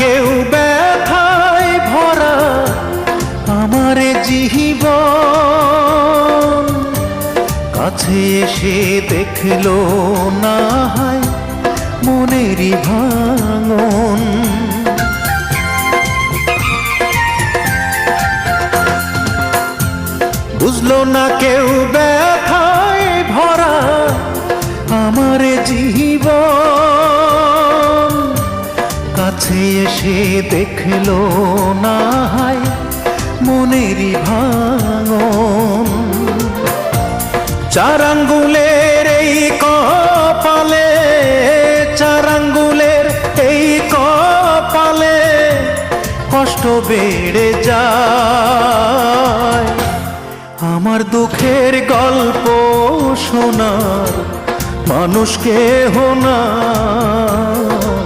কেউ ব্যথায় ভরা আমার জীবন, কাছে এসে দেখলো না হয় মনেরই ভাঙন। বুঝলো না কেউ ব্যথায় ভরা আমার জীবন, কাছে এসে দেখলো না হয় মনেরই ভাঙন। চার আঙ্গুলের এই কপালে, চার আঙ্গুলের এই কপালে কষ্ট বেড়ে যায়। আমার দুঃখের গল্প শোনার মানুষ কেহ নাই।